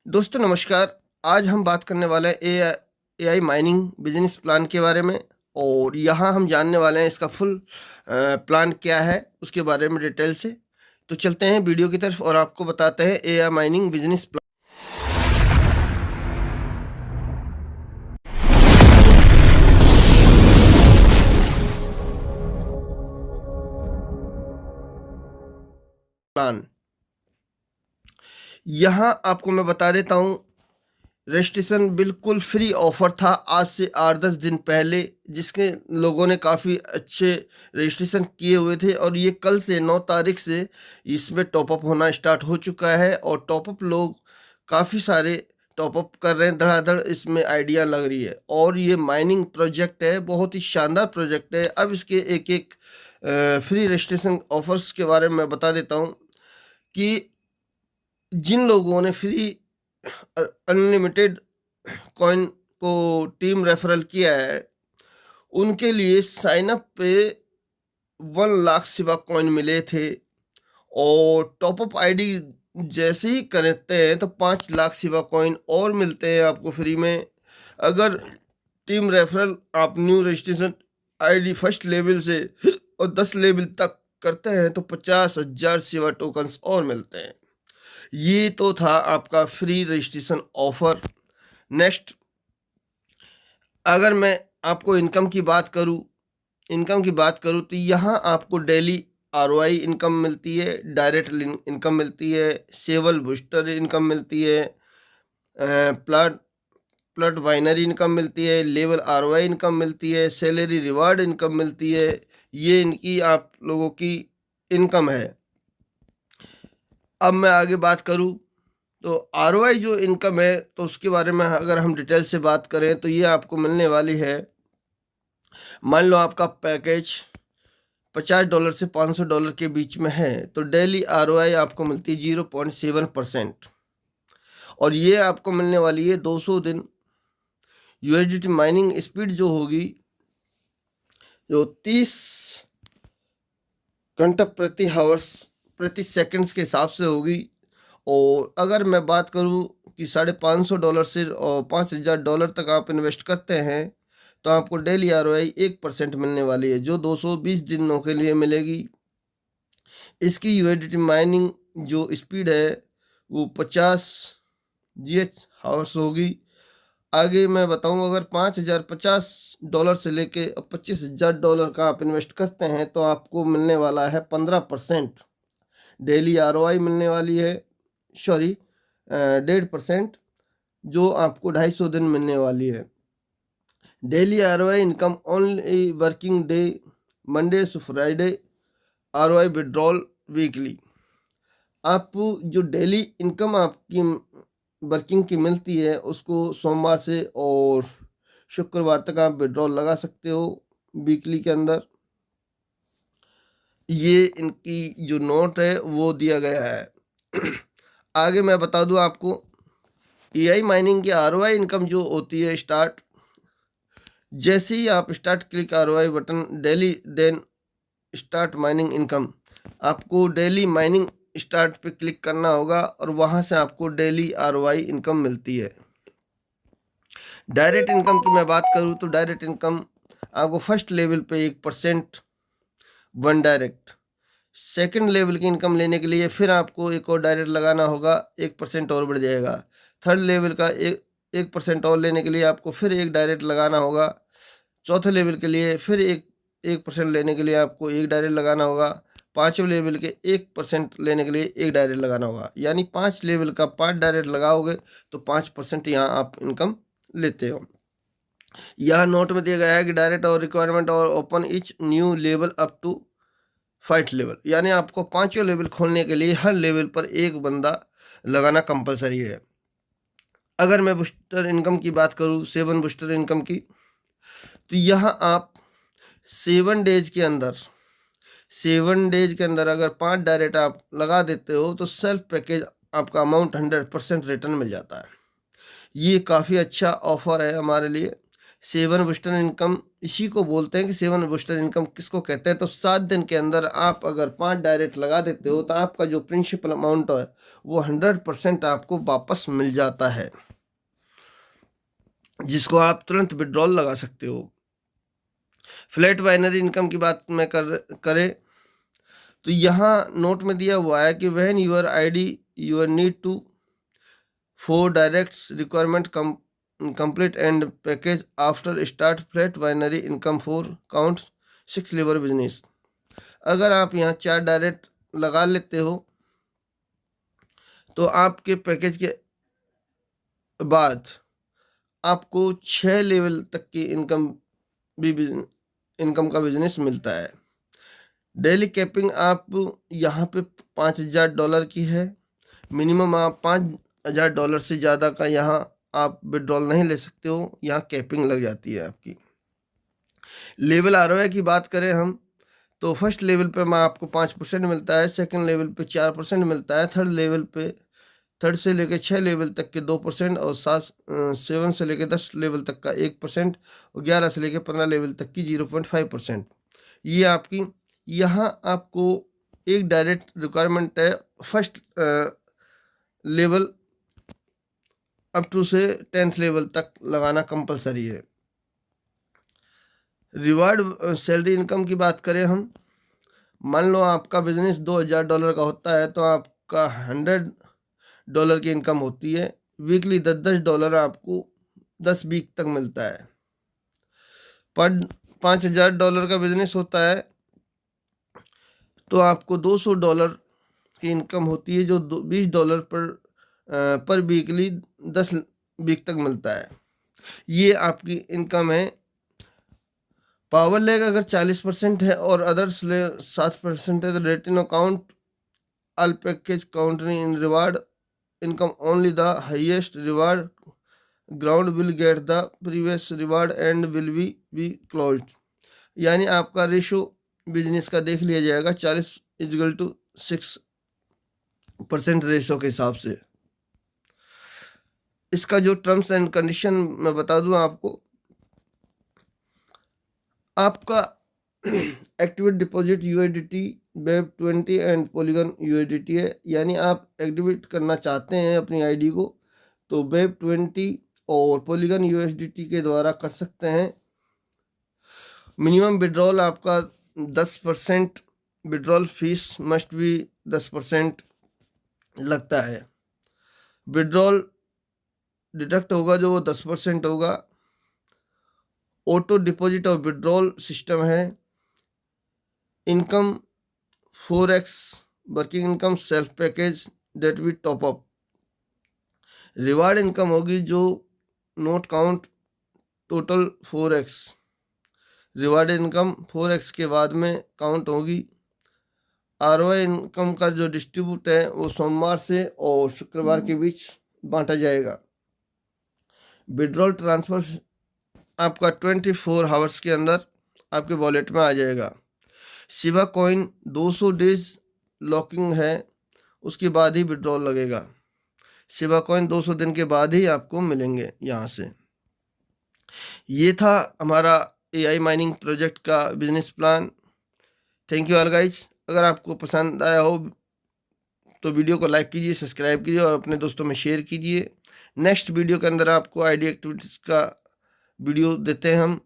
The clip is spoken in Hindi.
दोस्तों नमस्कार। आज हम बात करने वाले हैं एआई माइनिंग बिजनेस प्लान के बारे में। और यहाँ हम जानने वाले हैं इसका फुल प्लान क्या है उसके बारे में डिटेल से। तो चलते हैं वीडियो की तरफ और आपको बताते हैं एआई माइनिंग बिजनेस प्लान। यहाँ आपको मैं बता देता हूँ, रजिस्ट्रेशन बिल्कुल फ्री ऑफर था आज से 8-10 दिन पहले, जिसके लोगों ने काफ़ी अच्छे रजिस्ट्रेशन किए हुए थे। और ये कल से 9 तारीख से इसमें टॉपअप होना स्टार्ट हो चुका है और टॉपअप लोग काफ़ी सारे टॉपअप कर रहे हैं धड़ाधड़। इसमें आइडिया लग रही है और ये माइनिंग प्रोजेक्ट है, बहुत ही शानदार प्रोजेक्ट है। अब इसके एक एक फ्री रजिस्ट्रेशन ऑफर्स के बारे में मैं बता देता हूँ कि जिन लोगों ने फ्री अनलिमिटेड कॉइन को टीम रेफरल किया है उनके लिए साइन अप पे 1 लाख सिवा कॉइन मिले थे। और टॉपअप आईडी जैसे ही करते हैं तो 5 लाख सिवा कॉइन और मिलते हैं आपको फ्री में। अगर टीम रेफरल आप new registration ID first level से और 10 लेवल तक करते हैं तो 50,000 सिवा टोकन्स और मिलते हैं। ये तो था आपका फ्री रजिस्ट्रेशन ऑफर। नेक्स्ट, अगर मैं आपको इनकम की बात करूं तो यहाँ आपको डेली आरओआई इनकम मिलती है, डायरेक्ट इनकम मिलती है, सेवल बूस्टर इनकम मिलती है, प्लट प्लट बाइनरी इनकम मिलती है, लेवल आरओआई इनकम मिलती है, सैलरी रिवार्ड इनकम मिलती है। ये इनकी आप लोगों की इनकम है। अब मैं आगे बात करूं तो आरओआई जो इनकम है तो उसके बारे में अगर हम डिटेल से बात करें तो ये आपको मिलने वाली है। मान लो आपका पैकेज $50 से $500 के बीच में है तो डेली आरओआई आपको मिलती है 0.7%। और ये आपको मिलने वाली है 200 दिन। यूएसडीटी माइनिंग स्पीड जो होगी जो 30 घंटा प्रति सेकंड्स के हिसाब से होगी। और अगर मैं बात करूं कि $550 से और $5,000 तक आप इन्वेस्ट करते हैं तो आपको डेली आरओआई 1% मिलने वाली है, जो 220 दिनों के लिए मिलेगी। इसकी यूएसडीटी माइनिंग जो स्पीड है वो 50 GH हावर्स होगी। आगे मैं बताऊं, अगर $5,050 से लेके $25,000 का आप इन्वेस्ट करते हैं तो आपको मिलने वाला है 15% डेली आरओआई मिलने वाली है। सॉरी, 1.5% जो आपको 250 दिन मिलने वाली है। Daily ROI income only working day Monday to Friday, ROI withdrawal weekly. आप जो डेली इनकम आपकी वर्किंग की मिलती है उसको सोमवार से और शुक्रवार तक आप विड्रॉल लगा सकते हो वीकली के अंदर। ये इनकी जो नोट है वो दिया गया है। आगे मैं बता दूं आपको, एआई माइनिंग की आरओआई इनकम जो होती है स्टार्ट, जैसे ही आप start click ROI button daily then start mining income, आपको डेली माइनिंग स्टार्ट पे क्लिक करना होगा और वहाँ से आपको डेली आरओआई इनकम मिलती है। डायरेक्ट इनकम की मैं बात करूँ तो डायरेक्ट इनकम आपको फर्स्ट लेवल पे 1% वन डायरेक्ट। सेकंड लेवल की इनकम लेने के लिए फिर आपको एक और डायरेक्ट लगाना होगा, 1% और बढ़ जाएगा। थर्ड लेवल का 1% और लेने के लिए आपको फिर एक डायरेक्ट लगाना होगा। चौथे लेवल के लिए फिर 1% लेने के लिए आपको एक डायरेक्ट लगाना होगा। पाँचवें लेवल के 1% लेने के लिए एक डायरेक्ट लगाना होगा। यानी 5 लेवल का 5 डायरेक्ट लगाओगे तो 5% यहाँ आप इनकम लेते हो। यह नोट में दिया गया है कि डायरेक्ट और रिक्वायरमेंट और open each new level up to 5 level, यानी आपको 5 लेवल खोलने के लिए हर लेवल पर एक बंदा लगाना कंपलसरी है। अगर मैं बूस्टर इनकम की बात करूँ, 7 बूस्टर इनकम की, तो यहाँ आप 7 डेज के अंदर अगर 5 डायरेक्ट आप लगा देते हो तो सेल्फ पैकेज आपका अमाउंट 100% रिटर्न मिल जाता है। ये काफ़ी अच्छा ऑफर है हमारे लिए। 7 बूस्टर इनकम इसी को बोलते हैं कि 7 बूस्टर इनकम किसको कहते हैं। तो 7 दिन के अंदर आप अगर 5 डायरेक्ट लगा देते हो तो आपका जो प्रिंसिपल अमाउंट है वो 100% आपको वापस मिल जाता है, जिसको आप तुरंत विड्रॉल लगा सकते हो। फ्लैट बाइनरी इनकम की बात में करें तो यहाँ नोट में दिया हुआ है कि when your ID your need to for directs requirement complete and package after start flat binary income for count 6 labour business. अगर आप यहाँ 4 डायरेक्ट लगा लेते हो तो आपके पैकेज के बाद आपको 6 लेवल तक की इनकम का बिजनेस मिलता है। डेली कैपिंग आप यहाँ पे $5,000 की है। मिनिमम आप $5,000 से ज़्यादा का यहाँ आप विड्रॉल नहीं ले सकते हो, यहाँ कैपिंग लग जाती है आपकी। लेवल आरओआई की बात करें हम तो फर्स्ट लेवल पे मैं आपको 5% मिलता है, सेकंड लेवल पे 4% मिलता है, थर्ड से लेकर 6 लेवल तक के 2% और 7 से लेकर 10 लेवल तक का 1% और 11 से लेकर 15 लेवल तक की 0.5%। ये आपकी यहाँ आपको एक डायरेक्ट रिक्वायरमेंट है फर्स्ट लेवल अप टू से 10th लेवल तक लगाना कंपलसरी है। रिवार्ड सैलरी इनकम की बात करें हम, मान लो आपका बिजनेस $2,000 का होता है तो आपका $100 की इनकम होती है। वीकली $10 आपको 10 वीक तक मिलता है। पर $5,000 का बिजनेस होता है तो आपको $200 की इनकम होती है, जो $20 पर वीकली 10 वीक तक मिलता है। ये आपकी इनकम है। पावर लेग अगर 40% है और अदर्स ले 7% है तो rate in account all package counting in reward income only the highest reward ground will get the previous reward and will be closed. यानी आपका रेशो बिजनेस का देख लिया जाएगा 40:6% रेशो के हिसाब से। इसका जो टर्म्स एंड कंडीशन मैं बता दूं आपको, आपका एक्टिवेट डिपॉजिट यूएसडीटी वेब20 एंड पॉलीगन यूएसडीटी है। यानी आप एक्टिवेट करना चाहते हैं अपनी आईडी को तो वेब20 और पॉलीगन यूएसडीटी के द्वारा कर सकते हैं। मिनिमम विड्रॉल आपका 10%, विड्रॉल फीस मस्ट बी 10% लगता है। विड्रॉल डिडक्ट होगा जो वो 10% होगा। ऑटो डिपॉजिट और विड्रॉल सिस्टम है। Income 4x working income self package date we top up. Reward income होगी जो note count total 4x। Reward income 4x के बाद में काउंट होगी। आरओआई इनकम का जो डिस्ट्रीब्यूट है वो सोमवार से और शुक्रवार के बीच बांटा जाएगा। विड्रॉल ट्रांसफर आपका 24 आवर्स के अंदर आपके वॉलेट में आ जाएगा। शिवा कॉइन 200 डेज लॉकिंग है, उसके बाद ही विड्रॉल लगेगा। शिवा कॉइन 200 दिन के बाद ही आपको मिलेंगे यहाँ से। ये था हमारा एआई माइनिंग प्रोजेक्ट का business plan. Thank you all guys. अगर आपको पसंद आया हो तो वीडियो को लाइक कीजिए, सब्सक्राइब कीजिए और अपने दोस्तों में शेयर कीजिए। नेक्स्ट वीडियो के अंदर आपको आईडी एक्टिविटीज़ का वीडियो देते हैं हम।